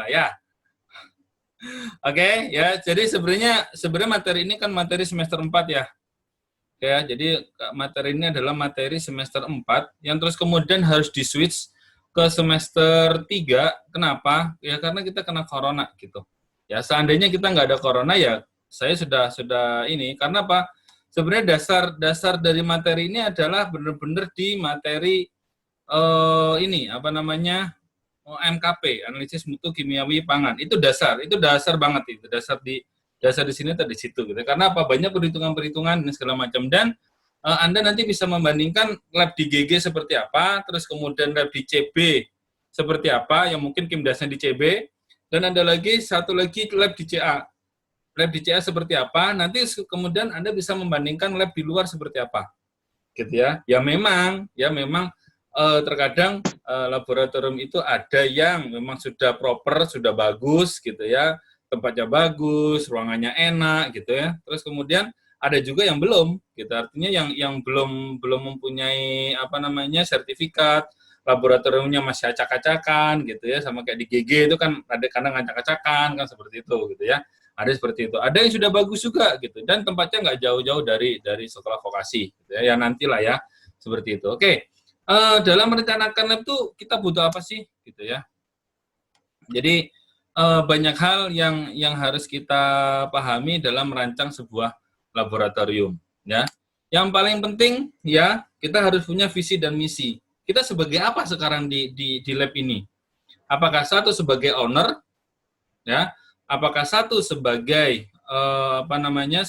ya. Oke, ya. Jadi sebenarnya materi ini kan materi semester 4 ya. Ya, jadi materi ini adalah materi semester 4 yang terus kemudian harus di-switch ke semester 3. Kenapa? Ya karena kita kena corona gitu. Ya, seandainya kita nggak ada corona ya saya sudah ini. Karena apa? Sebenarnya dasar dari materi ini adalah benar-benar di materi ini apa namanya? MKP, analisis mutu kimiawi pangan. Itu dasar banget itu. Dasar di sini atau di situ gitu. Karena apa? Banyak perhitungan-perhitungan dan segala macam, dan Anda nanti bisa membandingkan lab di GG seperti apa, terus kemudian lab di CB seperti apa, yang mungkin kimdasnya di CB, dan ada lagi satu lagi lab di CA. Lab di CA seperti apa, nanti kemudian Anda bisa membandingkan lab di luar seperti apa. Gitu ya. Ya memang terkadang laboratorium itu ada yang memang sudah proper, sudah bagus gitu ya, tempatnya bagus, ruangannya enak gitu ya. Terus kemudian ada juga yang belum gitu. Artinya yang belum mempunyai apa namanya sertifikat, laboratoriumnya masih acak-acakan gitu ya, sama kayak di GG itu kan ada kadang acak-acakan kan seperti itu gitu ya. Ada seperti itu. Ada yang sudah bagus juga gitu, dan tempatnya nggak jauh-jauh dari sekolah vokasi gitu ya. Ya nantilah ya seperti itu. Oke. Dalam merencanakan lab itu kita butuh apa sih gitu ya. Jadi banyak hal yang harus kita pahami dalam merancang sebuah laboratorium ya. Yang paling penting ya, kita harus punya visi dan misi. Kita sebagai apa sekarang di lab ini? Apakah satu sebagai owner ya? Apakah satu sebagai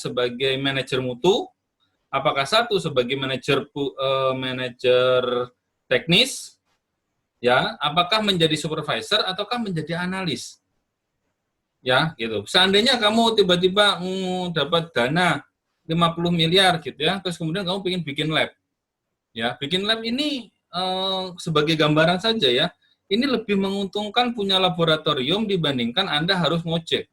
sebagai manajer mutu? Apakah satu sebagai manajer teknis, ya? Apakah menjadi supervisor ataukah menjadi analis, ya? Gitu. Seandainya kamu tiba-tiba dapat dana 50 miliar gitu ya, terus kemudian kamu ingin bikin lab, ya? Bikin lab ini sebagai gambaran saja ya. Ini lebih menguntungkan punya laboratorium dibandingkan Anda harus ngojek.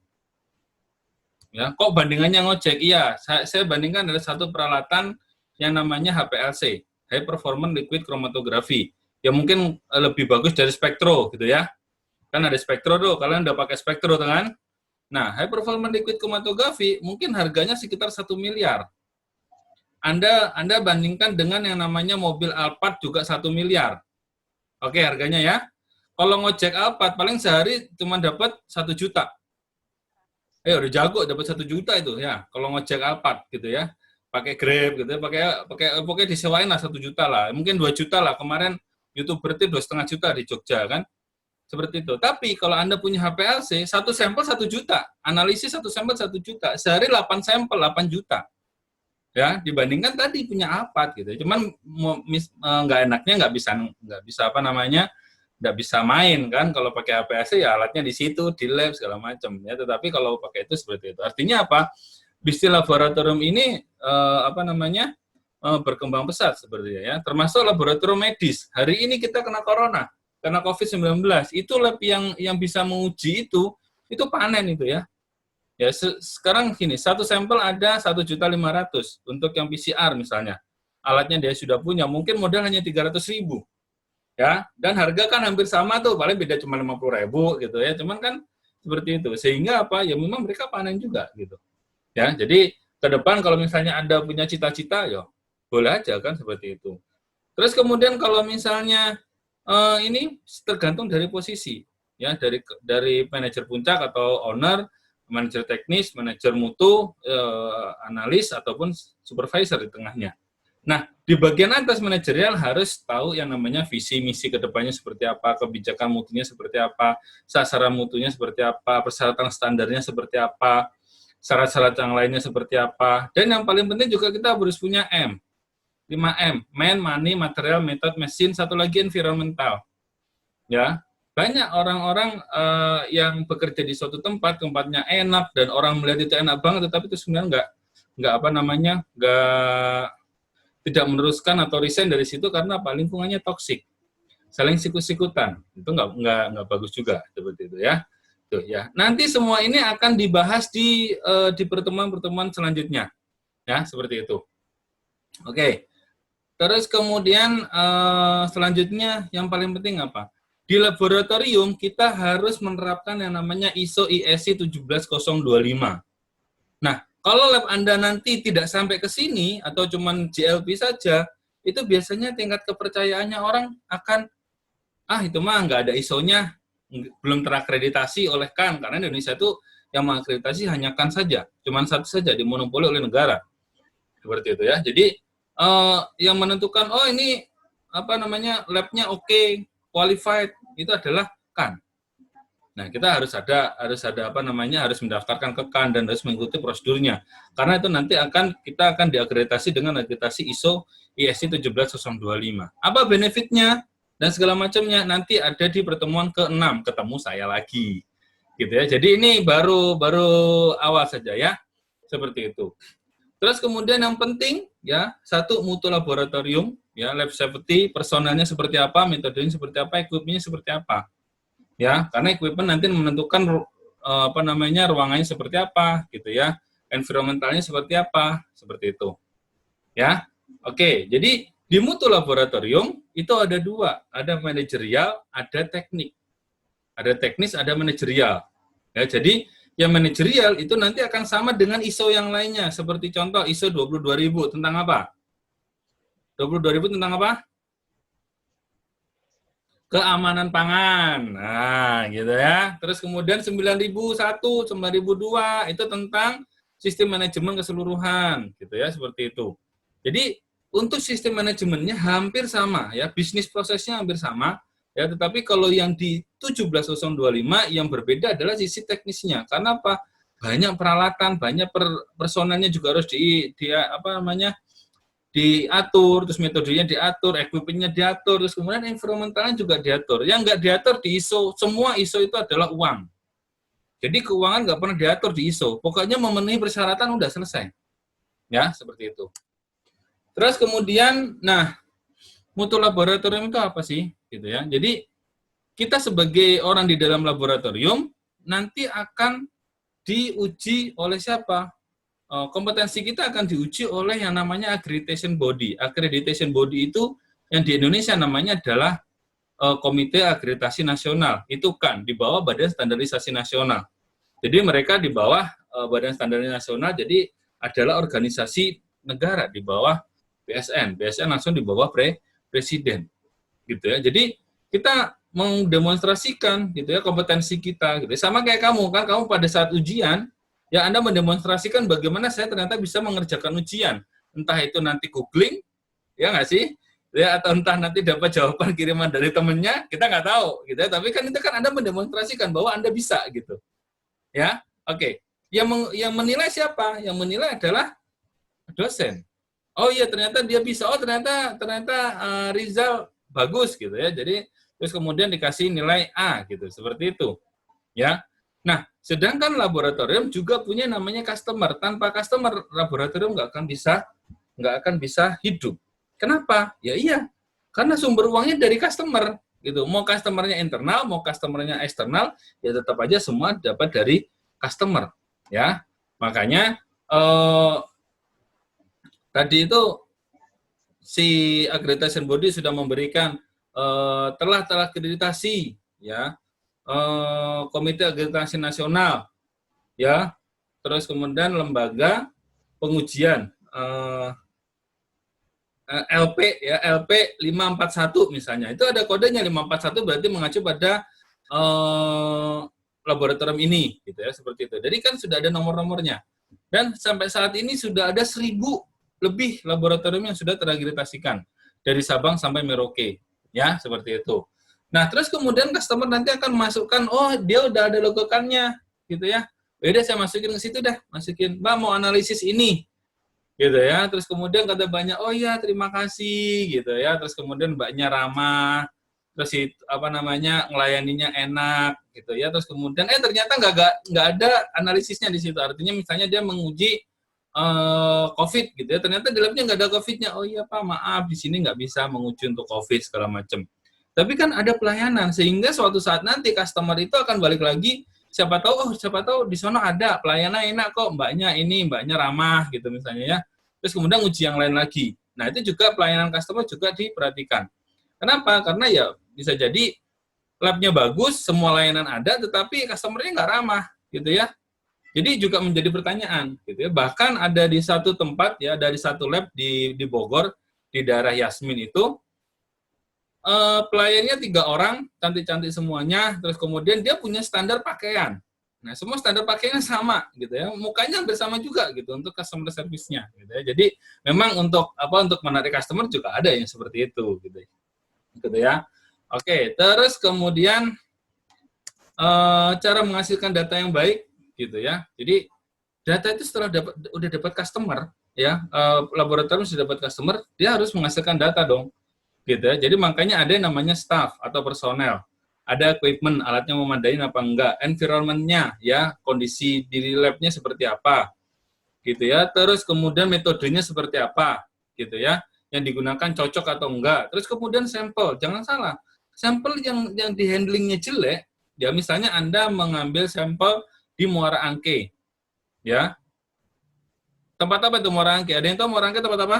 Ya, kok bandingannya ngojek? Iya, saya bandingkan ada satu peralatan yang namanya HPLC, High Performance Liquid Chromatography. Ya mungkin lebih bagus dari spektro gitu ya. Kan ada spektro tuh, kalian udah pakai spektro kan? Nah, High Performance Liquid Chromatography mungkin harganya sekitar 1 miliar. Anda bandingkan dengan yang namanya mobil Alphard juga 1 miliar. Oke, harganya ya. Kalau ngojek Alphard paling sehari cuma dapat 1 juta. Udah jago dapat 1 juta itu ya. Kalau ngojek Alphard gitu ya, pakai Grab gitu ya, pokoknya disewain lah 1 juta lah, mungkin 2 juta lah. Kemarin YouTuber itu 2,5 juta di Jogja kan, seperti itu. Tapi kalau Anda punya HPLC, satu sampel 1 juta, analisis satu sampel 1 juta, sehari 8 sampel 8 juta. Ya, dibandingkan tadi punya Alphard gitu. Cuman nggak enaknya nggak bisa apa namanya, nggak bisa main kan, kalau pakai HPLC ya alatnya di situ, di lab segala macam ya. Tetapi kalau pakai itu seperti itu. Artinya apa? Bisnis laboratorium ini berkembang pesat sepertinya ya. Termasuk laboratorium medis. Hari ini kita kena corona, kena COVID-19. Itu lab yang bisa menguji itu panen itu ya. Ya sekarang gini, satu sampel ada 1.500.000 untuk yang PCR misalnya. Alatnya dia sudah punya, mungkin modal hanya 300.000. Ya, dan harga kan hampir sama tuh, paling beda cuma 50.000 gitu ya. Cuman kan seperti itu. Sehingga apa? Ya memang mereka panen juga gitu. Ya, jadi ke depan kalau misalnya Anda punya cita-cita, ya boleh aja kan seperti itu. Terus kemudian kalau misalnya ini tergantung dari posisi, ya, dari manajer puncak atau owner, manajer teknis, manajer mutu, analis ataupun supervisor di tengahnya. Nah, di bagian atas manajerial harus tahu yang namanya visi misi kedepannya seperti apa, kebijakan mutunya seperti apa, sasaran mutunya seperti apa, persyaratan standarnya seperti apa, syarat-syarat yang lainnya seperti apa, dan yang paling penting juga kita harus punya 5M, man, money, material, method, mesin, satu lagi environmental. Ya, banyak orang-orang yang bekerja di suatu tempatnya enak dan orang melihat itu enak banget, tetapi itu sebenarnya nggak tidak meneruskan atau resign dari situ karena apa? Lingkungannya toksik, saling sikut-sikutan, itu nggak bagus juga seperti itu ya. Tuh ya. Nanti semua ini akan dibahas di pertemuan-pertemuan selanjutnya, ya seperti itu. Oke. Terus kemudian selanjutnya yang paling penting apa? Di laboratorium kita harus menerapkan yang namanya ISO ISC 17025. Nah, kalau lab Anda nanti tidak sampai ke sini atau cuman GLP saja, itu biasanya tingkat kepercayaannya orang akan itu mah nggak ada ISO-nya, belum terakreditasi oleh CAN, karena Indonesia itu yang mengakreditasi hanya CAN saja, cuman satu saja, dimonopoli oleh negara. Seperti itu ya. Jadi yang menentukan ini labnya oke, qualified, itu adalah CAN. Nah, kita harus harus mendaftarkan ke CAN dan harus mengikuti prosedurnya. Karena itu nanti kita akan diakreditasi dengan akreditasi ISO ISC 17025. Apa benefitnya dan segala macamnya nanti ada di pertemuan ke-6, ketemu saya lagi. Gitu ya. Jadi ini baru awal saja ya. Seperti itu. Terus kemudian yang penting ya, satu mutu laboratorium, ya, lab safety, personalnya seperti apa, metodenya seperti apa, equipment-nya seperti apa. Ya, karena equipment nanti menentukan ruangannya seperti apa gitu ya, environmentalnya seperti apa, seperti itu. Ya. Oke, jadi di mutu laboratorium itu ada dua, ada manajerial, ada teknik. Ada teknis, ada manajerial. Ya, jadi yang manajerial itu nanti akan sama dengan ISO yang lainnya, seperti contoh ISO 22000 tentang apa? 22000 tentang apa? Keamanan pangan. Nah, gitu ya. Terus kemudian 9001, 9002 itu tentang sistem manajemen keseluruhan, gitu ya, seperti itu. Jadi untuk sistem manajemennya hampir sama ya, bisnis prosesnya hampir sama ya, tetapi kalau yang di 17025 yang berbeda adalah sisi teknisnya. Karena apa? Banyak peralatan, banyak personelnya juga harus diatur, terus metodenya diatur, equipment-nya diatur, terus kemudian environmentalnya juga diatur. Yang nggak diatur di ISO, semua ISO itu adalah uang. Jadi keuangan nggak pernah diatur di ISO. Pokoknya memenuhi persyaratan udah selesai. Ya, seperti itu. Terus kemudian, mutu laboratorium itu apa sih? Gitu ya. Jadi kita sebagai orang di dalam laboratorium nanti akan diuji oleh siapa? Kompetensi kita akan diuji oleh yang namanya accreditation body. Accreditation body itu yang di Indonesia namanya adalah Komite Akreditasi Nasional. Itu kan di bawah Badan Standarisasi Nasional. Jadi mereka di bawah Badan Standarisasi Nasional, jadi adalah organisasi negara di bawah BSN. BSN langsung di bawah presiden. Gitu ya. Jadi kita mendemonstrasikan gitu ya kompetensi kita gitu. Sama kayak kamu kan, kamu pada saat ujian ya Anda mendemonstrasikan bagaimana saya ternyata bisa mengerjakan ujian. Entah itu nanti googling, ya nggak sih? Ya, atau entah nanti dapat jawaban kiriman dari temennya, kita nggak tahu. Gitu ya. Tapi kan itu kan Anda mendemonstrasikan bahwa Anda bisa. Gitu. Ya, oke. Yang menilai siapa? Yang menilai adalah dosen. Oh iya, ternyata dia bisa. Oh ternyata Rizal bagus gitu ya. Jadi terus kemudian dikasih nilai A gitu. Seperti itu. Ya. Nah, sedangkan laboratorium juga punya namanya customer. Tanpa customer, laboratorium nggak akan bisa hidup. Kenapa? Ya iya, karena sumber uangnya dari customer. Gitu. Mau customernya internal, mau customernya eksternal, ya tetap aja semua dapat dari customer. Ya, makanya tadi itu si accreditation body sudah memberikan telah terakreditasi, ya. Komite Akreditasi Nasional, ya, terus kemudian lembaga pengujian LP, ya, LP 541 misalnya, itu ada kodenya 541 berarti mengacu pada laboratorium ini, gitu ya, seperti itu. Jadi kan sudah ada nomor-nomornya, dan sampai saat ini sudah ada 1000 lebih laboratorium yang sudah terakreditasikan dari Sabang sampai Merauke, ya, seperti itu. Nah, terus kemudian customer nanti akan masukkan, oh dia udah ada logokannya, gitu ya. Beda saya masukin ke situ dah, masukin, Mbak mau analisis ini, gitu ya. Terus kemudian kata banyak, oh iya terima kasih, gitu ya. Terus kemudian Mbaknya ramah, terus ngelayaninya enak, gitu ya. Terus kemudian, ternyata nggak ada analisisnya di situ. Artinya misalnya dia menguji COVID, gitu ya. Ternyata di labnya nggak ada COVID-nya. Oh iya Pak, maaf di sini nggak bisa menguji untuk COVID segala macam. Tapi kan ada pelayanan, sehingga suatu saat nanti customer itu akan balik lagi, siapa tahu di sana ada pelayanan enak kok, mbaknya ramah gitu misalnya ya. Terus kemudian uji yang lain lagi. Nah, itu juga pelayanan customer juga diperhatikan. Kenapa? Karena ya bisa jadi labnya bagus, semua layanan ada, tetapi customer-nya nggak ramah, gitu ya. Jadi juga menjadi pertanyaan, gitu ya. Bahkan ada di satu tempat ya, dari satu lab di Bogor, di daerah Yasmin itu, pelayannya 3 orang, cantik-cantik semuanya, terus kemudian dia punya standar pakaian. Nah, semua standar pakaiannya sama, gitu ya. Mukanya hampir sama juga, gitu, untuk customer service-nya, gitu ya. Jadi memang untuk menarik customer juga ada yang seperti itu, gitu ya. Oke, terus kemudian cara menghasilkan data yang baik, gitu ya. Jadi data itu setelah udah dapat customer, ya, laboratorium sudah dapat customer, dia harus menghasilkan data dong, gitu ya. Jadi makanya ada yang namanya staff atau personel, ada equipment, alatnya memadai apa enggak, environment-nya, ya, kondisi di lab-nya seperti apa, gitu ya. Terus kemudian metodenya seperti apa, gitu ya, yang digunakan cocok atau enggak. Terus kemudian sampel, jangan salah, sampel yang di handlingnya jelek, ya misalnya Anda mengambil sampel di Muara Angke, ya. Tempat apa itu Muara Angke? Ada yang tahu Muara Angke tempat apa?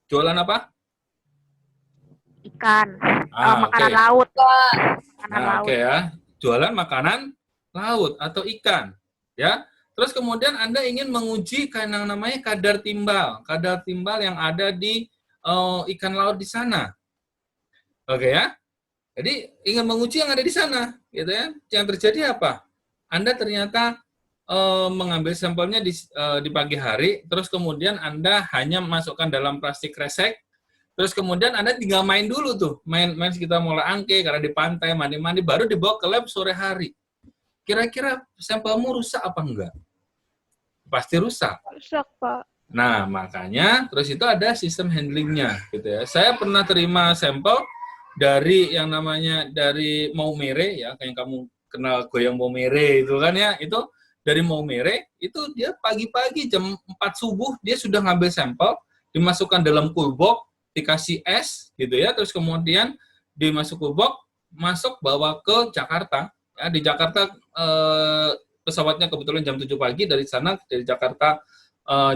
Jualan apa? Ikan. Makanan Oke. laut. Makanan Nah, laut. oke ya. Jualan makanan laut atau ikan, ya. Terus kemudian Anda ingin menguji yang namanya kadar timbal yang ada di ikan laut di sana. Oke ya. Jadi ingin menguji yang ada di sana, gitu ya. Yang terjadi apa? Anda ternyata mengambil sampelnya di pagi hari, terus kemudian Anda hanya masukkan dalam plastik kresek, terus kemudian Anda tinggal main dulu tuh, main sekitar Muara Angke, karena di pantai, mandi-mandi, baru dibawa ke lab sore hari. Kira-kira sampelmu rusak apa enggak? Pasti rusak. Rusak, Pak. Nah, makanya terus itu ada sistem handlingnya, gitu ya. Saya pernah terima sampel dari yang namanya dari Maumere, ya, kayak kamu kenal goyang Maumere itu kan ya, itu dari Maumere, itu dia pagi-pagi jam 4 subuh, dia sudah ngambil sampel, dimasukkan dalam coolbox, dikasih es, gitu ya, terus kemudian dimasuk coolbox, masuk bawa ke Jakarta. Ya, di Jakarta pesawatnya kebetulan jam 7 pagi, dari sana, dari Jakarta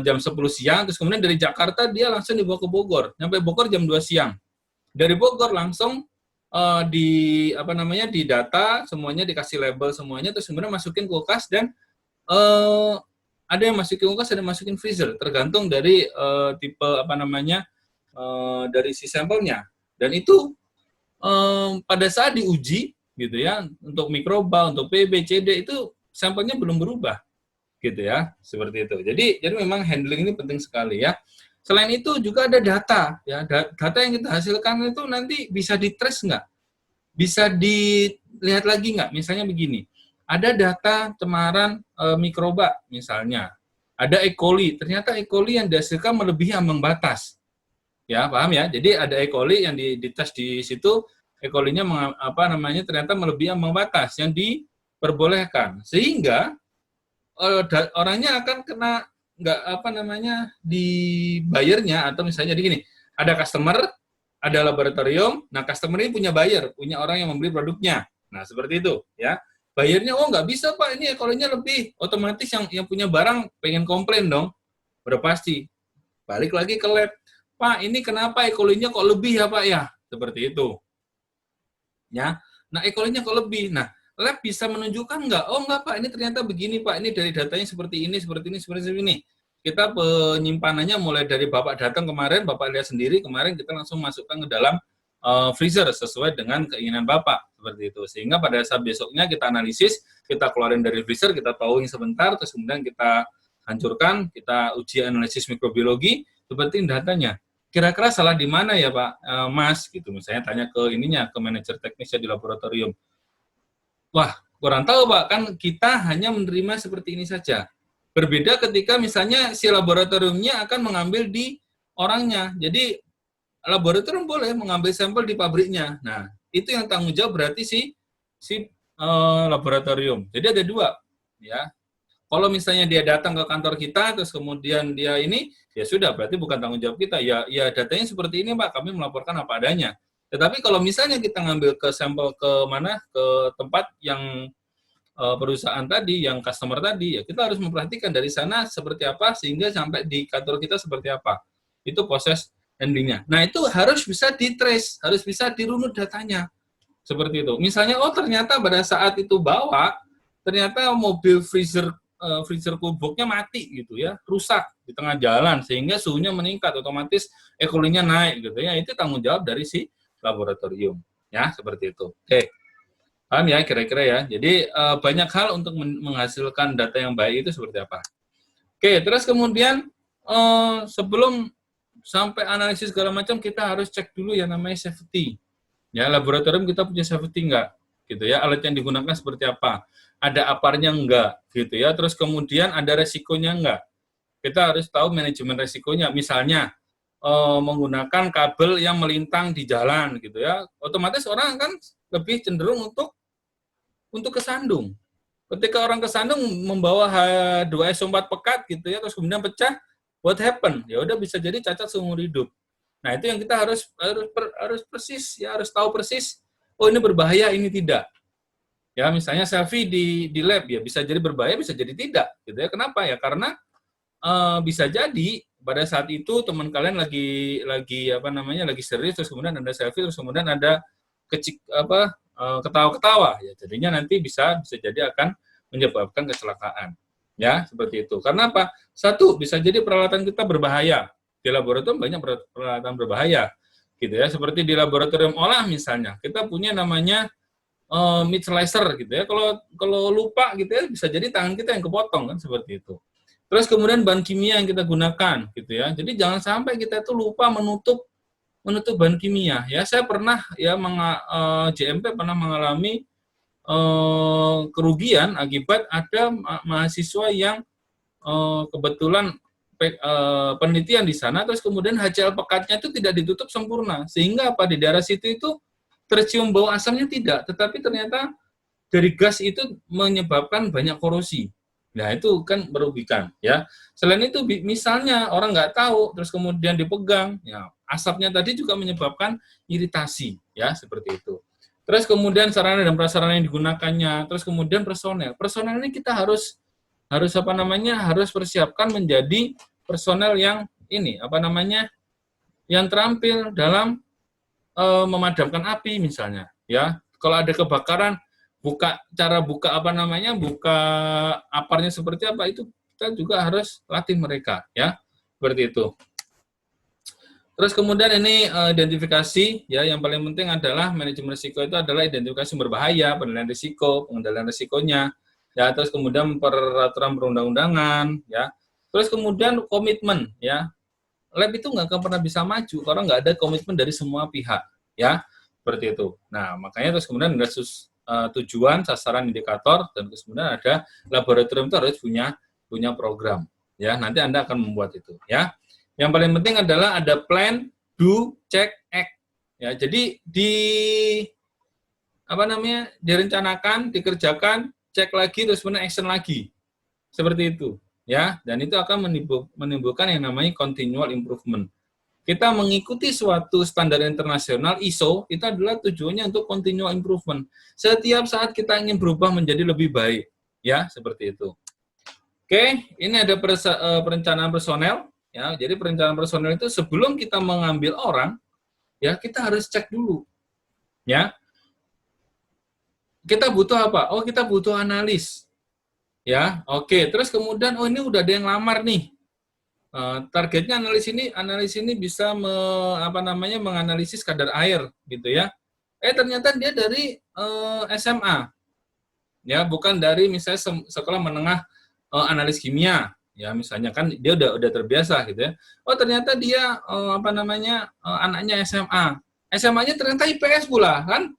jam 10 siang, terus kemudian dari Jakarta dia langsung dibawa ke Bogor, sampai Bogor jam 2 siang. Dari Bogor langsung di data semuanya, dikasih label semuanya, terus kemudian masukin kulkas, dan ada yang masukin kulkas, ada yang masukin freezer, tergantung dari tipe dari si sampelnya. Dan itu pada saat diuji, gitu ya, untuk mikroba, untuk PB, CD, itu sampelnya belum berubah, gitu ya, seperti itu. Jadi memang handling ini penting sekali ya. Selain itu juga ada data, ya, data yang kita hasilkan itu nanti bisa di-trace nggak? Bisa dilihat lagi nggak? Misalnya begini, ada data cemaran mikroba misalnya, ada E. coli, ternyata E. coli yang dihasilkan melebihi ambang batas. Ya, paham ya? Jadi ada E. coli yang dites di situ, E. coli-nya ternyata melebihi ambang batas yang diperbolehkan. Sehingga orangnya akan kena dibayarnya, atau misalnya di gini, ada customer, ada laboratorium, nah customer ini punya buyer, punya orang yang membeli produknya. Nah, seperti itu, ya. Bayarnya, oh nggak bisa Pak, ini ekologinya lebih. Otomatis yang punya barang pengen komplain dong. Udah pasti. Balik lagi ke lab. Pak, ini kenapa ekologinya kok lebih ya Pak ya? Seperti itu. Ya. Nah, ekologinya kok lebih. Nah, lab bisa menunjukkan nggak? Oh nggak Pak, ini ternyata begini Pak, ini dari datanya seperti ini, seperti ini, seperti ini. Kita penyimpanannya mulai dari Bapak datang kemarin, Bapak lihat sendiri, kemarin kita langsung masukkan ke dalam freezer sesuai dengan keinginan Bapak, seperti itu. Sehingga pada saat besoknya kita analisis, kita keluarin dari freezer, kita tauin sebentar, terus kemudian kita hancurkan, kita uji analisis mikrobiologi, seperti datanya. Kira-kira salah di mana ya Pak Mas, gitu. Misalnya tanya ke manajer teknisnya di laboratorium. Wah, kurang tahu Pak, kan kita hanya menerima seperti ini saja. Berbeda ketika misalnya si laboratoriumnya akan mengambil di orangnya. Jadi laboratorium boleh mengambil sampel di pabriknya. Nah, itu yang tanggung jawab berarti si laboratorium. Jadi ada dua, ya. Kalau misalnya dia datang ke kantor kita, terus kemudian dia ini, ya sudah, berarti bukan tanggung jawab kita. Ya datanya seperti ini Pak, kami melaporkan apa adanya. Tetapi kalau misalnya kita ngambil ke sampel ke tempat yang perusahaan tadi, yang customer tadi, ya kita harus memperhatikan dari sana seperti apa, sehingga sampai di kantor kita seperti apa. Itu proses handlingnya. Nah, itu harus bisa di-trace, harus bisa dirunut datanya. Seperti itu. Misalnya, oh ternyata pada saat itu bawa, ternyata mobil freezer coolbox-nya mati gitu ya, rusak di tengah jalan sehingga suhunya meningkat, otomatis E. coli-nya naik gitu ya. Itu tanggung jawab dari si laboratorium. Ya, seperti itu. Oke. Paham ya kira-kira ya. Jadi banyak hal untuk menghasilkan data yang baik itu seperti apa. Oke, terus kemudian sebelum sampai analisis segala macam kita harus cek dulu yang namanya safety. Ya, laboratorium kita punya safety enggak? Gitu ya. Alat yang digunakan seperti apa? Ada aparnya enggak? Gitu ya. Terus kemudian ada resikonya enggak? Kita harus tahu manajemen resikonya. Misalnya menggunakan kabel yang melintang di jalan gitu ya. Otomatis orang kan lebih cenderung untuk kesandung. Ketika orang kesandung membawa H2SO4 pekat gitu ya, terus kemudian pecah, what happen? Ya udah bisa jadi cacat seumur hidup. Nah, itu yang kita harus persis ya, harus tahu persis. Oh, ini berbahaya, ini tidak. Ya, misalnya selfie di lab ya bisa jadi berbahaya, bisa jadi tidak, gitu ya. Kenapa ya? Karena bisa jadi pada saat itu teman kalian lagi serius, terus kemudian ada selfie, terus kemudian ada ketawa-ketawa ya, jadinya nanti bisa jadi akan menyebabkan kecelakaan ya, seperti itu. Karena apa? Satu, bisa jadi peralatan kita berbahaya. Di laboratorium banyak peralatan berbahaya gitu ya, seperti di laboratorium olah misalnya kita punya namanya meat slicer gitu ya. Kalau lupa gitu ya, bisa jadi tangan kita yang kepotong kan, seperti itu. Terus kemudian bahan kimia yang kita gunakan gitu ya. Jadi jangan sampai kita itu lupa menutup bahan kimia ya. Saya pernah ya JMP pernah mengalami kerugian akibat ada mahasiswa yang kebetulan penelitian di sana, terus kemudian HCl pekatnya itu tidak ditutup sempurna, sehingga apa di daerah situ itu tercium bau asamnya tidak, tetapi ternyata dari gas itu menyebabkan banyak korosi. Nah, itu kan merugikan ya. Selain itu misalnya orang nggak tahu terus kemudian dipegang, ya asapnya tadi juga menyebabkan iritasi ya, seperti itu. Terus kemudian sarana dan prasarana yang digunakannya, terus kemudian personel. Personel ini kita harus harus persiapkan menjadi personel yang yang terampil dalam memadamkan api misalnya ya. Kalau ada kebakaran, buka aparnya seperti apa, itu kita juga harus latih mereka ya, seperti itu. Terus kemudian ini identifikasi ya, yang paling penting adalah manajemen risiko itu adalah identifikasi sumber bahaya, penilaian risiko, pengendalian risikonya ya, terus kemudian peraturan perundang-undangan ya, terus kemudian komitmen ya. Lab itu nggak akan pernah bisa maju kalau nggak ada komitmen dari semua pihak ya, seperti itu. Nah, makanya terus kemudian ada tujuan, sasaran, indikator, dan terus kemudian ada laboratorium itu harus punya program ya. Nanti Anda akan membuat itu ya. Yang paling penting adalah ada plan, do, check, act ya. Jadi direncanakan, dikerjakan, cek lagi, terus kemudian action lagi, seperti itu ya. Dan itu akan menimbulkan yang namanya continual improvement. Kita mengikuti suatu standar internasional ISO, itu adalah tujuannya untuk continual improvement. Setiap saat kita ingin berubah menjadi lebih baik ya, seperti itu. Oke, ini ada perencanaan personel ya. Jadi perencanaan personel itu sebelum kita mengambil orang ya, kita harus cek dulu ya. Kita butuh apa? Oh, kita butuh analis ya. Oke, terus kemudian oh ini udah ada yang lamar nih. Targetnya analis ini bisa menganalisis kadar air gitu ya. Ternyata dia dari SMA ya, bukan dari misalnya sekolah menengah analis kimia ya, misalnya kan dia udah terbiasa gitu ya. Oh ternyata dia anaknya SMA-nya ternyata IPS pula kan,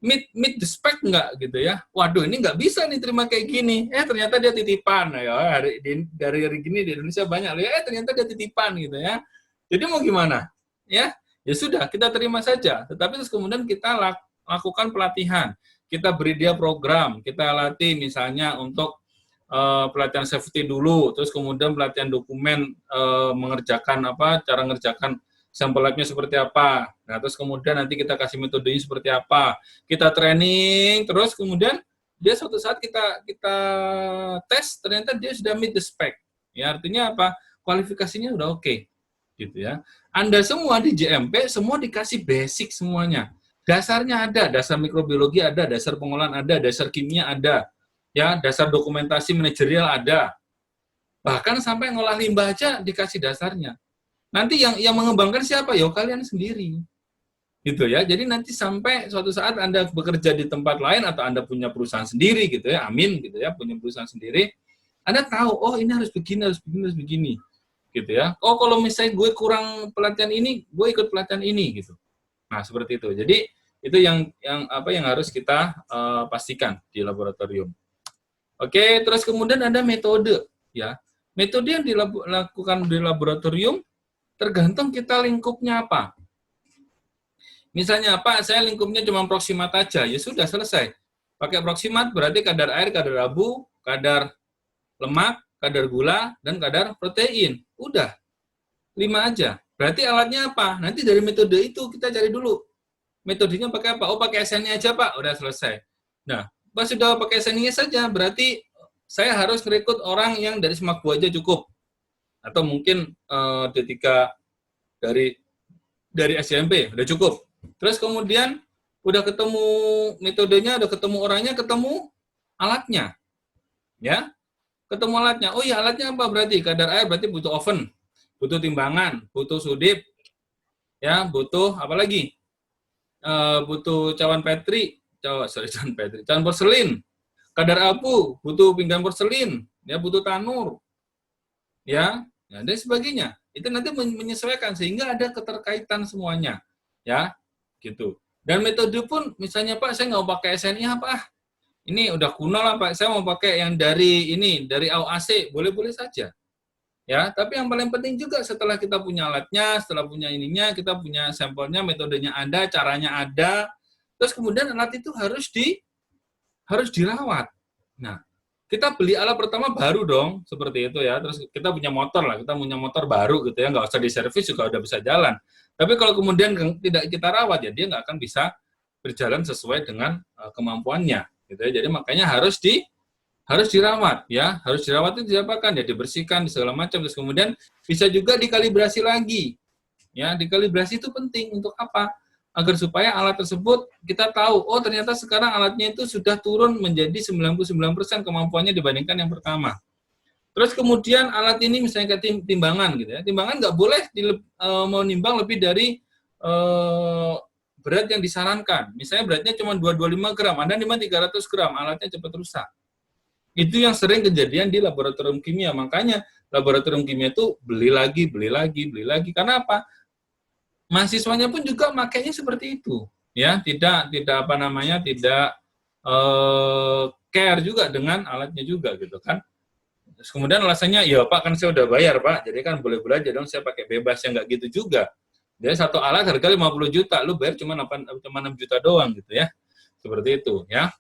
meet the spec nggak gitu ya. Waduh, ini nggak bisa nih terima kayak gini. Ternyata dia titipan ya. Dari hari gini di Indonesia banyak ya. Ternyata dia titipan gitu ya. Jadi mau gimana? Ya sudah, kita terima saja. Tetapi terus kemudian kita lakukan pelatihan. Kita beri dia program, kita latih misalnya untuk pelatihan safety dulu, terus kemudian pelatihan dokumen, cara ngerjakan sampel labnya seperti apa. Nah, terus kemudian nanti kita kasih metodenya seperti apa. Kita training, terus kemudian dia suatu saat kita tes, ternyata dia sudah meet the spec. Ya, artinya apa? Kualifikasinya udah oke. Gitu ya. Anda semua di JMP, semua dikasih basic semuanya. Dasarnya ada, dasar mikrobiologi ada, dasar pengolahan ada, dasar kimia ada, ya, dasar dokumentasi manajerial ada. Bahkan sampai ngolah limbah aja dikasih dasarnya. Nanti yang mengembangkan siapa? Ya kalian sendiri. Gitu ya. Jadi nanti sampai suatu saat Anda bekerja di tempat lain atau Anda punya perusahaan sendiri gitu ya. Amin gitu ya, punya perusahaan sendiri. Anda tahu, oh ini harus begini, harus begini, harus begini. Gitu ya. Oh kalau misalnya gue kurang pelatihan ini, gue ikut pelatihan ini gitu. Nah, seperti itu. Jadi itu yang harus kita pastikan di laboratorium. Oke, terus kemudian ada metode ya. Metode yang dilakukan di laboratorium tergantung kita lingkupnya apa. Misalnya apa? Saya lingkupnya cuma proksimat aja, ya sudah selesai. Pakai proksimat berarti kadar air, kadar abu, kadar lemak, kadar gula, dan kadar protein. Udah, 5 aja. Berarti alatnya apa? Nanti dari metode itu kita cari dulu. Metodenya pakai apa? Oh, pakai SNI aja, Pak. Udah selesai. Nah, pas sudah pakai SNI saja, berarti saya harus rekrut orang yang dari Semakbu aja cukup. Atau mungkin D3 dari SMP, udah cukup. Terus kemudian udah ketemu metodenya, udah ketemu orangnya, ketemu alatnya. Ya, ketemu alatnya. Oh iya, alatnya apa berarti? Kadar air berarti butuh oven, butuh timbangan, butuh sudip, ya, butuh apa lagi? Butuh cawan petri, cawan porselin. Kadar abu, butuh pinggan porselin, ya, butuh tanur, ya, dan sebagainya. Itu nanti menyesuaikan sehingga ada keterkaitan semuanya, ya, gitu. Dan metode pun, misalnya Pak, saya nggak mau pakai SNI apa? Ini udah kuno lah Pak, saya mau pakai yang dari AOAC, boleh-boleh saja. Ya, tapi yang paling penting juga setelah kita punya alatnya, setelah punya ininya, kita punya sampelnya, metodenya ada, caranya ada, terus kemudian alat itu harus dirawat. Nah, kita beli alat pertama baru dong, seperti itu ya. Terus kita punya motor lah, kita punya motor baru gitu ya, nggak usah diservis juga udah bisa jalan. Tapi kalau kemudian tidak kita rawat ya, dia nggak akan bisa berjalan sesuai dengan kemampuannya, gitu ya. Jadi makanya harus dirawat ya, harus dirawat itu diapakan ya, dibersihkan segala macam, terus kemudian bisa juga dikalibrasi lagi. Ya, dikalibrasi itu penting untuk apa? Agar supaya alat tersebut kita tahu, oh ternyata sekarang alatnya itu sudah turun menjadi 99% kemampuannya dibandingkan yang pertama. Terus kemudian alat ini misalnya kayak timbangan gitu ya. Timbangan nggak boleh menimbang lebih dari berat yang disarankan. Misalnya beratnya cuma 225 gram, Anda nimbang 300 gram, alatnya cepat rusak. Itu yang sering kejadian di laboratorium kimia. Makanya laboratorium kimia itu beli lagi. Karena apa? Mahasiswanya pun juga makainya seperti itu, ya, tidak care juga dengan alatnya juga gitu kan. Terus kemudian alasannya, ya Pak kan saya udah bayar Pak, jadi kan boleh-boleh aja dong saya pakai bebas, yang nggak gitu juga. Jadi satu alat harga 50 juta, lu bayar cuma 6 juta doang gitu ya, seperti itu ya.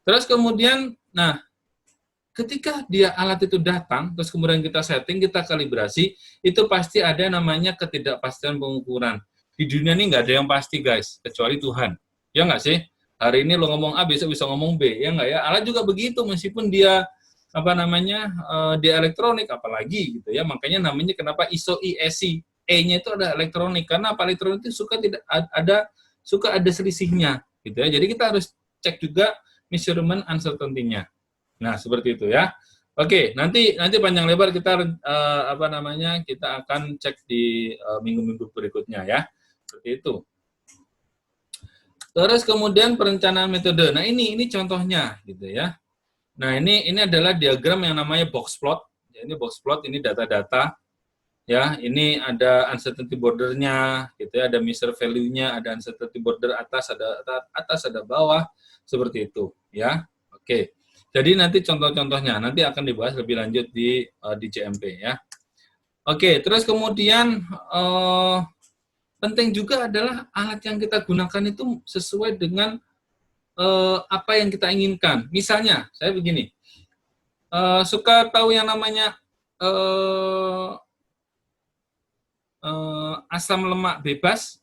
Terus kemudian, nah ketika alat itu datang, terus kemudian kita setting, kita kalibrasi, itu pasti ada namanya ketidakpastian pengukuran. Di dunia ini nggak ada yang pasti, guys, kecuali Tuhan. Ya nggak sih? Hari ini lo ngomong A, besok bisa ngomong B. Ya nggak ya? Alat juga begitu, meskipun dia dia elektronik, apalagi gitu ya. Makanya namanya kenapa ISO IEC, E-nya itu ada elektronik. Karena apa? Elektronik itu suka ada selisihnya. Gitu ya. Jadi kita harus cek juga measurement uncertainty-nya. Nah, seperti itu ya. Oke, nanti panjang lebar kita kita akan cek di minggu-minggu berikutnya ya. Seperti itu. Terus kemudian perencanaan metode. Nah, ini contohnya gitu ya. Nah, ini adalah diagram yang namanya box plot. Ya, ini box plot, ini data-data. Ya, ini ada uncertainty border-nya gitu ya, ada measure value-nya, ada uncertainty border atas, ada bawah, seperti itu ya. Oke. Jadi nanti contoh-contohnya nanti akan dibahas lebih lanjut di JMP ya. Oke, terus kemudian penting juga adalah alat yang kita gunakan itu sesuai dengan apa yang kita inginkan. Misalnya, saya begini, suka tahu yang namanya asam lemak bebas,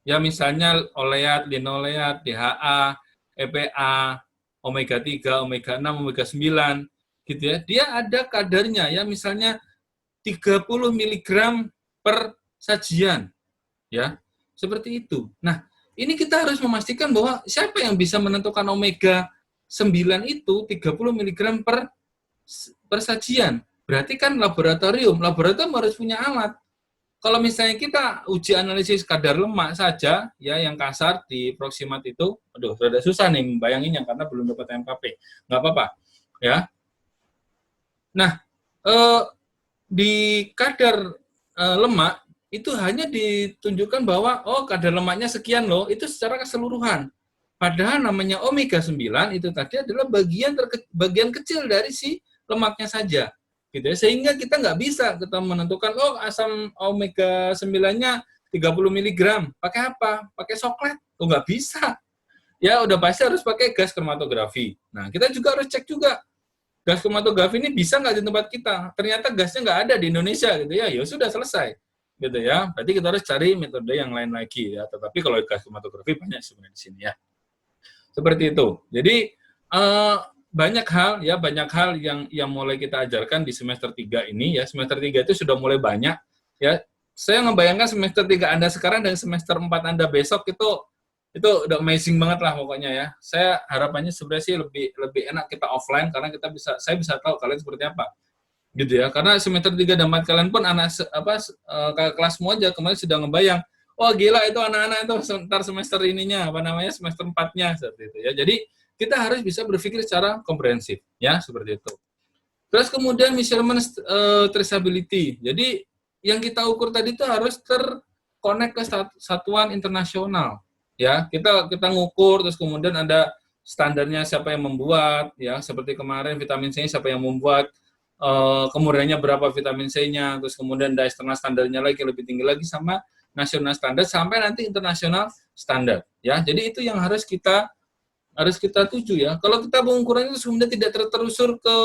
ya misalnya oleat, linoleat, DHA, EPA, omega 3, omega 6, omega 9, gitu ya. Dia ada kadarnya ya, misalnya 30 mg per sajian. Ya. Seperti itu. Nah, ini kita harus memastikan bahwa siapa yang bisa menentukan omega 9 itu 30 mg per sajian. Berarti kan laboratorium harus punya alat. Kalau misalnya kita uji analisis kadar lemak saja, ya yang kasar di Proximat itu, aduh, rada susah nih bayanginnya karena belum dapat MKP. Nggak apa-apa, ya. Nah, di kadar lemak itu hanya ditunjukkan bahwa kadar lemaknya sekian loh, itu secara keseluruhan. Padahal namanya omega 9 itu tadi adalah bagian kecil dari si lemaknya saja. Gitu ya. Sehingga kita nggak bisa kita menentukan asam omega 9-nya 30 mg. Pakai apa? Pakai coklat. Nggak bisa. Ya udah pasti harus pakai gas kromatografi. Nah, kita juga harus cek juga gas kromatografi ini bisa nggak di tempat kita? Ternyata gasnya nggak ada di Indonesia gitu ya. Ya sudah selesai. Gitu ya. Berarti kita harus cari metode yang lain lagi ya. Tetapi kalau gas kromatografi banyak sebenarnya di sini ya. Seperti itu. Jadi banyak hal yang mulai kita ajarkan di semester 3 ini ya. Semester 3 itu sudah mulai banyak ya. Saya ngebayangkan semester 3 Anda sekarang dan semester 4 Anda besok itu udah amazing banget lah pokoknya ya. Saya harapannya sebenarnya sih lebih enak kita offline karena saya bisa tahu kalian seperti apa. Gitu ya. Karena semester 3 dan 4 kalian pun kelasmu aja kemarin sudah ngebayang, wah gila itu anak-anak itu ntar semester ininya semester 4-nya seperti itu ya. Jadi kita harus bisa berpikir secara komprehensif ya, seperti itu. Terus kemudian measurement traceability. Jadi yang kita ukur tadi itu harus terkonek ke satuan internasional ya. Kita ngukur, terus kemudian ada standarnya siapa yang membuat ya, seperti kemarin vitamin C siapa yang membuat, kemudiannya berapa vitamin C-nya, terus kemudian ada eksternal standarnya lagi lebih tinggi lagi sama nasional standar sampai nanti internasional standar ya. Jadi itu yang harus kita tuju ya. Kalau kita pengukuran itu kemudian tidak tertelusur ke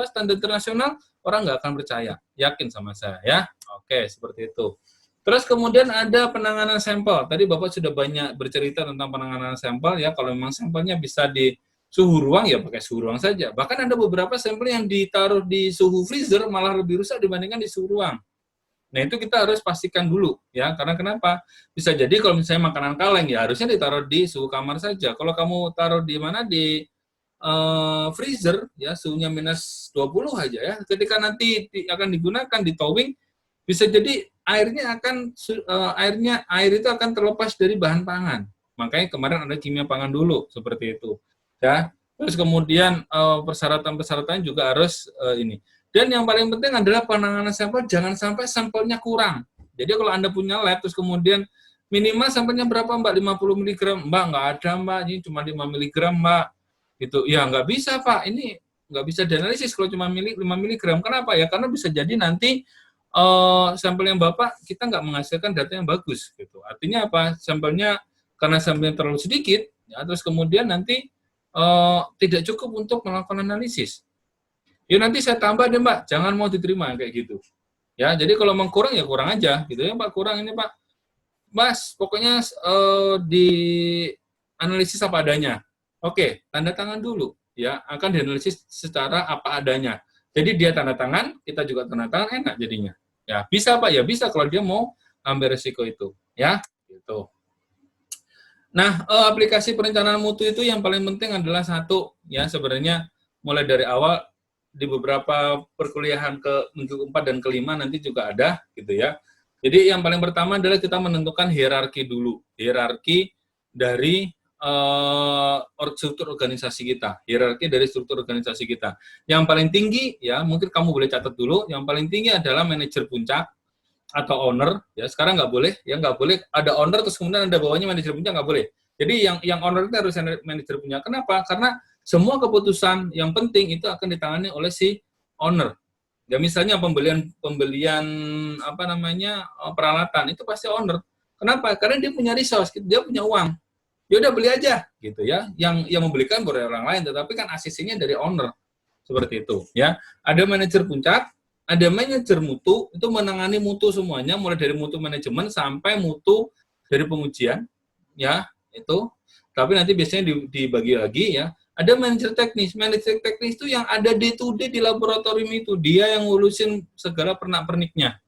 standar internasional, orang nggak akan percaya. Yakin sama saya ya. Oke, seperti itu. Terus kemudian ada penanganan sampel. Tadi Bapak sudah banyak bercerita tentang penanganan sampel ya. Kalau memang sampelnya bisa di suhu ruang ya pakai suhu ruang saja. Bahkan ada beberapa sampel yang ditaruh di suhu freezer malah lebih rusak dibandingkan di suhu ruang. Nah, itu kita harus pastikan dulu ya, karena kenapa? Bisa jadi kalau misalnya makanan kaleng ya harusnya ditaruh di suhu kamar saja. Kalau kamu taruh di mana di freezer ya suhunya minus 20 aja ya. Ketika nanti akan digunakan di towing bisa jadi air itu akan terlepas dari bahan pangan. Makanya kemarin ada kimia pangan dulu seperti itu ya. Terus kemudian persyaratan-persyaratan juga harus ini. Dan yang paling penting adalah penanganan sampel, jangan sampai sampelnya kurang. Jadi kalau Anda punya lab, terus kemudian minimal sampelnya berapa Mbak? 50 mg. Mbak, nggak ada Mbak, ini cuma 5 mg Mbak. Gitu. Ya nggak bisa Pak, ini nggak bisa dianalisis kalau cuma 5 mg. Kenapa ya? Karena bisa jadi nanti sampel yang Bapak, kita nggak menghasilkan data yang bagus. Gitu. Artinya apa? Karena sampelnya terlalu sedikit, ya, terus kemudian nanti tidak cukup untuk melakukan analisis. Ya nanti saya tambah deh Mbak, jangan mau diterima kayak gitu. Ya, jadi kalau memang kurang ya kurang aja, gitu ya Pak, kurang ini Pak. Mas, pokoknya di analisis apa adanya. Oke, tanda tangan dulu, ya akan dianalisis secara apa adanya. Jadi dia tanda tangan, kita juga tanda tangan, enak jadinya. Ya bisa Pak, ya bisa kalau dia mau ambil resiko itu, ya gitu. Nah, aplikasi perencanaan mutu itu yang paling penting adalah satu, ya sebenarnya mulai dari awal di beberapa perkuliahan ke minggu 4 dan ke-5 nanti juga ada gitu ya. Jadi yang paling pertama adalah kita menentukan hierarki dulu. Hierarki dari struktur organisasi kita. Hierarki dari struktur organisasi kita. Yang paling tinggi ya, mungkin kamu boleh catat dulu, yang paling tinggi adalah manajer puncak atau owner ya. Sekarang nggak boleh ada owner terus kemudian ada bawahnya manajer puncak, nggak boleh. Jadi yang owner itu harus manajer puncak. Kenapa? Karena semua keputusan yang penting itu akan ditangani oleh si owner. Ya misalnya pembelian peralatan itu pasti owner. Kenapa? Karena dia punya resource, dia punya uang. Ya udah beli aja gitu ya. Yang membelikan boleh orang lain, tetapi kan asisinya dari owner. Seperti itu ya. Ada manajer puncak, ada manajer mutu, itu menangani mutu semuanya mulai dari mutu manajemen sampai mutu dari pengujian ya, itu. Tapi nanti biasanya dibagi lagi ya. Ada manajer teknis. Manajer teknis itu yang ada day to day di laboratorium itu. Dia yang ngurusin segala pernak-perniknya.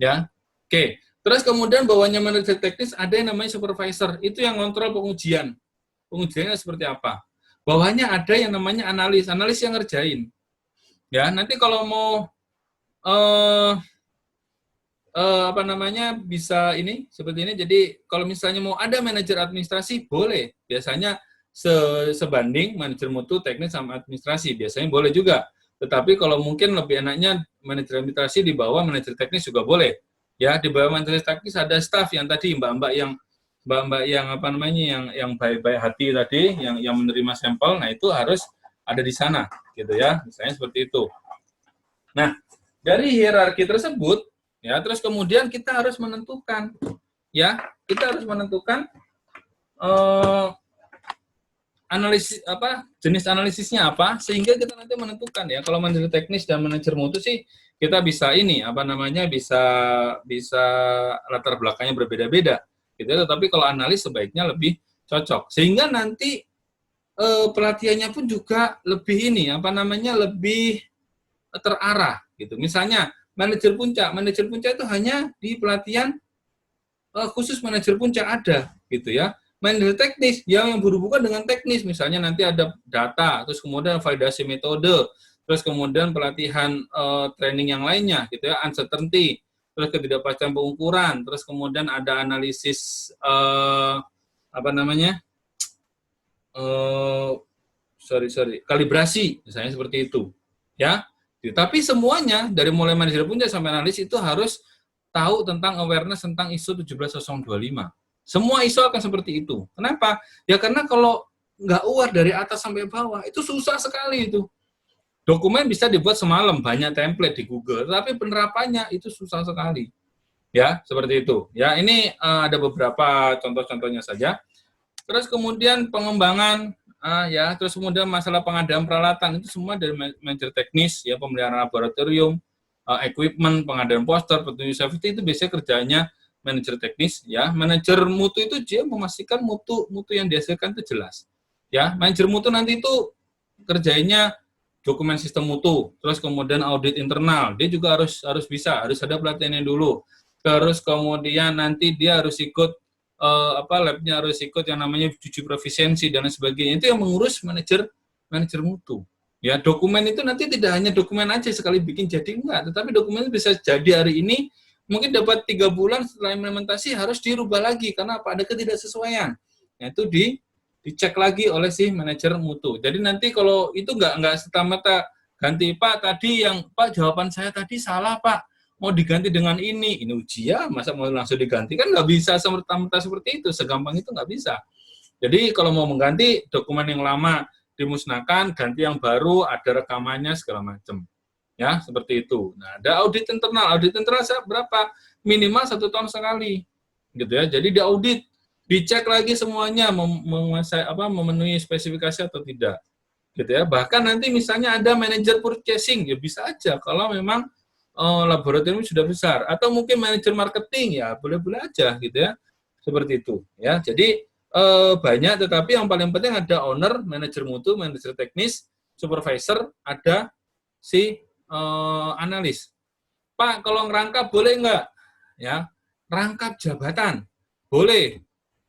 Ya. Oke. Terus kemudian bawahnya manajer teknis ada yang namanya supervisor, itu yang kontrol pengujian. Pengujiannya seperti apa? Bawahnya ada yang namanya analis, analis yang ngerjain. Ya, nanti kalau mau apa namanya bisa ini seperti ini. Jadi kalau misalnya mau ada manajer administrasi boleh. Biasanya sebanding manajer mutu, teknis sama administrasi. Biasanya boleh juga. Tetapi kalau mungkin lebih enaknya manajer administrasi di bawah manajer teknis juga boleh. Ya, di bawah manajer teknis ada staff yang tadi mbak-mbak yang apa namanya yang baik-baik hati tadi, yang menerima sampel. Nah, itu harus ada di sana gitu ya. Misalnya seperti itu. Nah, dari hierarki tersebut ya, terus kemudian kita harus menentukan analisis jenis analisisnya apa, sehingga kita nanti menentukan ya. Kalau manajer teknis dan manajer mutu sih kita bisa bisa latar belakangnya berbeda-beda gitu ya, tetapi kalau analis sebaiknya lebih cocok, sehingga nanti pelatihannya pun juga lebih lebih terarah gitu. Misalnya manajer puncak itu hanya di pelatihan khusus manajer puncak ada gitu ya. Manajer teknis yang berhubungan dengan teknis, misalnya nanti ada data, terus kemudian validasi metode, terus kemudian pelatihan training yang lainnya gitu ya, uncertainty, terus ketidakpastian pengukuran, terus kemudian ada analisis kalibrasi misalnya seperti itu ya. Tapi semuanya dari mulai manajer puncak sampai analis itu harus tahu tentang awareness tentang ISO 17025. Semua ISO akan seperti itu. Kenapa? Ya karena kalau nggak aware dari atas sampai bawah, itu susah sekali itu. Dokumen bisa dibuat semalam, banyak template di Google, tapi penerapannya itu susah sekali. Ya, seperti itu. Ya, ini ada beberapa contoh-contohnya saja. Terus kemudian pengembangan, terus kemudian masalah pengadaan peralatan, itu semua dari manajer teknis, ya, pemeliharaan laboratorium, equipment, pengadaan poster, petunjuk safety, itu biasanya kerjanya manajer teknis, ya. Manajer mutu itu dia memastikan mutu yang dihasilkan itu jelas. Ya, manajer mutu nanti itu kerjanya dokumen sistem mutu, terus kemudian audit internal, dia juga harus harus ada pelatihannya dulu. Terus kemudian nanti dia harus ikut labnya harus ikut yang namanya uji profisiensi dan lain sebagainya. Itu yang mengurus manajer mutu. Ya, dokumen itu nanti tidak hanya dokumen aja sekali bikin jadi enggak, tetapi dokumen itu bisa jadi hari ini mungkin dapat 3 bulan setelah implementasi harus dirubah lagi karena apa? Ada ketidaksesuaian. Nah, itu dicek lagi oleh si manajer mutu. Jadi nanti kalau itu enggak serta-merta ganti Pak tadi yang Pak jawaban saya tadi salah Pak, mau diganti dengan ini ujian, masa mau langsung diganti, kan nggak bisa serta-merta seperti itu, segampang itu nggak bisa. Jadi kalau mau mengganti dokumen yang lama dimusnahkan, ganti yang baru, ada rekamannya segala macam, ya seperti itu. Nah, ada audit internal berapa? Minimal 1 tahun sekali, gitu ya. Jadi diaudit, dicek lagi semuanya memenuhi spesifikasi atau tidak, gitu ya. Bahkan nanti misalnya ada manajer purchasing, ya bisa aja kalau memang laboratorium sudah besar, atau mungkin manajer marketing, ya boleh-boleh aja gitu ya, seperti itu ya. Jadi banyak, tetapi yang paling penting ada owner, manajer mutu, manajer teknis, supervisor, ada si analis. Pak, kalau ngerangkap boleh nggak? Ya, rangkap jabatan boleh,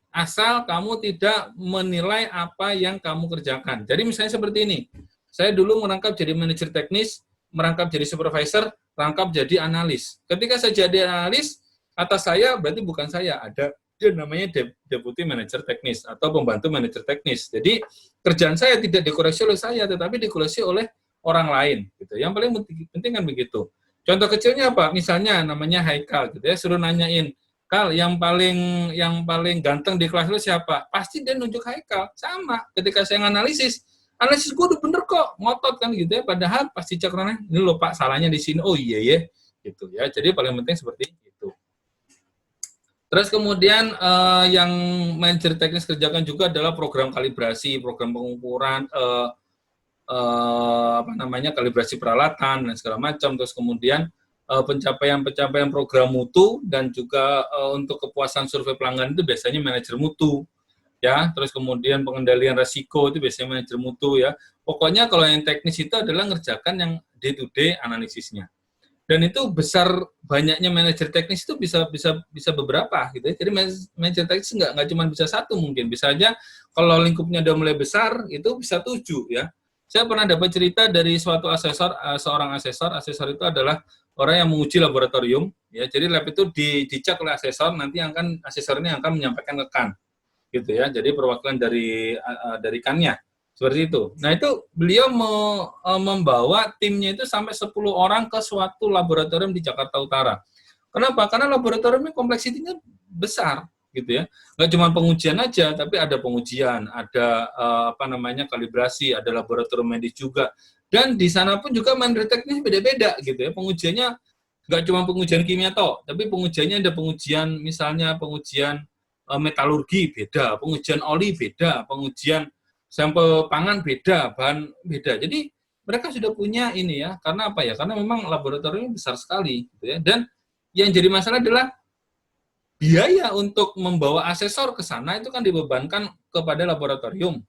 asal kamu tidak menilai apa yang kamu kerjakan. Jadi misalnya seperti ini, saya dulu merangkap jadi manajer teknis, merangkap jadi supervisor, rangkap jadi analis. Ketika saya jadi analis, atas saya berarti bukan saya, ada dia namanya deputy manager teknis atau pembantu manajer teknis. Jadi kerjaan saya tidak dikoreksi oleh saya, tetapi dikoreksi oleh orang lain. Gitu. Yang paling penting kan begitu. Contoh kecilnya apa? Misalnya namanya Haikal, gitu ya, suruh nanyain, Kal, yang paling ganteng di kelas lu siapa? Pasti dia nunjuk Haikal. Sama. Ketika saya analisis gue udah bener kok, ngotot kan gitu ya, padahal pasti cek ini loh Pak, salahnya di sini, oh iya ya, gitu ya. Jadi paling penting seperti itu. Terus kemudian yang manajer teknis kerjakan juga adalah program kalibrasi, program pengukuran, kalibrasi peralatan dan segala macam. Terus kemudian pencapaian program mutu dan juga untuk kepuasan survei pelanggan itu biasanya manajer mutu. Ya, terus kemudian pengendalian resiko itu biasanya manajer mutu ya. Pokoknya kalau yang teknis itu adalah ngerjakan yang day to day analisisnya. Dan itu besar banyaknya manajer teknis itu bisa beberapa gitu ya. Jadi manajer teknis nggak cuma bisa satu, mungkin bisa aja kalau lingkupnya udah mulai besar itu bisa 7 ya. Saya pernah dapat cerita dari suatu asesor, seorang asesor itu adalah orang yang menguji laboratorium ya. Jadi lab itu dicek oleh asesor, nanti asesor ini akan menyampaikan ke kan gitu ya. Jadi perwakilan dari kannya. Seperti itu. Nah, itu beliau membawa timnya itu sampai 10 orang ke suatu laboratorium di Jakarta Utara. Kenapa? Karena laboratorium ini kompleksitinya besar, gitu ya. Nggak cuma pengujian aja, tapi ada pengujian, ada kalibrasi, ada laboratorium medis juga. Dan di sana pun juga manajer teknis beda-beda, gitu ya. Pengujiannya nggak cuma pengujian kimia toh, tapi pengujiannya ada pengujian, misalnya pengujian metalurgi beda, pengujian oli beda, pengujian sampel pangan beda, bahan beda. Jadi mereka sudah punya ini ya, karena apa ya? Karena memang laboratoriumnya besar sekali, gitu ya. Dan yang jadi masalah adalah biaya untuk membawa asesor ke sana itu kan dibebankan kepada laboratorium.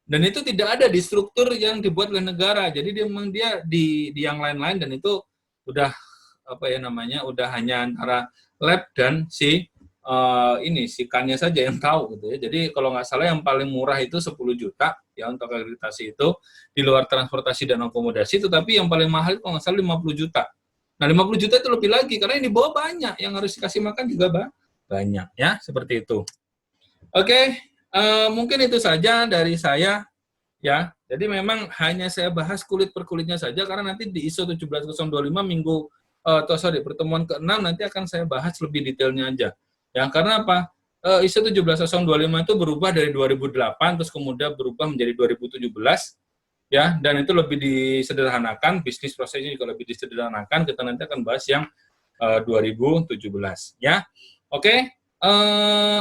Dan itu tidak ada di struktur yang dibuat oleh negara. Jadi dia di yang lain-lain, dan itu udah udah hanya antara lab dan si kannya saja yang tahu gitu ya. Jadi kalau nggak salah yang paling murah itu 10 juta ya untuk akreditasi itu, di luar transportasi dan akomodasi, tetapi yang paling mahal itu kalau nggak salah 50 juta. Nah, 50 juta itu lebih lagi karena yang dibawa banyak, yang harus dikasih makan juga banyak ya, seperti itu. Oke, mungkin itu saja dari saya ya. Jadi memang hanya saya bahas kulit per kulitnya saja karena nanti di ISO 17025 pertemuan ke-6 nanti akan saya bahas lebih detailnya aja. Ya, karena apa? ISO 17025 itu berubah dari 2008 terus kemudian berubah menjadi 2017 ya, dan itu lebih disederhanakan, bisnis prosesnya juga lebih disederhanakan. Kita nanti akan bahas yang 2017 ya. Oke,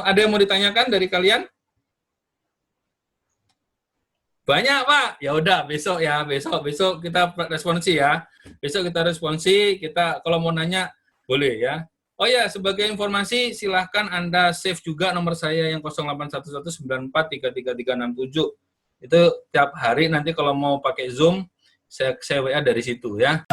ada yang mau ditanyakan dari kalian? Banyak, Pak. Ya udah, besok kita responsi ya. Besok kita responsi, kita kalau mau nanya boleh ya. Oh ya, sebagai informasi silahkan Anda save juga nomor saya yang 081194333367. Itu tiap hari nanti kalau mau pakai Zoom saya WA dari situ ya.